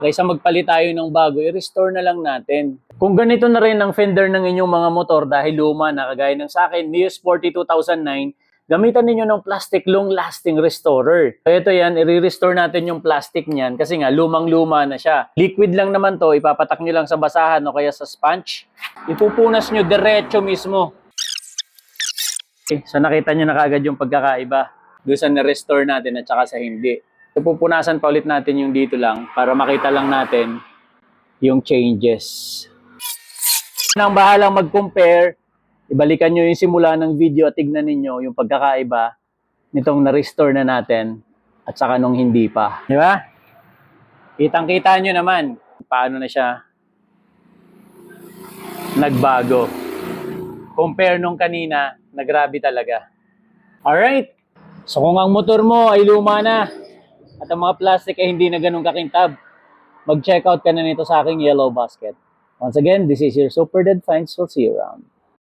Kaysa magpalit tayo ng bago, i-restore na lang natin. Kung ganito na rin ang fender ng inyong mga motor dahil luma na, kagaya ng sa akin, Neosporty 2009, gamitan ninyo ng plastic long-lasting restorer. So ito yan, i-restore natin yung plastic niyan kasi nga lumang-luma na siya. Liquid lang naman to, ipapatak nyo lang sa basahan o kaya sa sponge. Ipupunas nyo diretso mismo. Okay, so nakita nyo na kagad yung pagkakaiba doon sa na-restore natin at saka sa hindi. So pupunasan pa ulit natin yung dito lang para makita lang natin yung changes. Nang bahalang mag-compare, ibalikan nyo yung simula ng video at tignan ninyo yung pagkakaiba nitong na-restore na natin at saka nung hindi pa. Di ba? Kitang-kita nyo naman paano na siya nagbago. Compare nung kanina, nagrabe talaga. Alright. So kung ang motor mo ay luma na at ang mga plastic ay hindi na ganun kakintab, mag-check out ka na nito sa aking Yellow Basket. Once again, this is your Super Dad Finds. We'll see you around.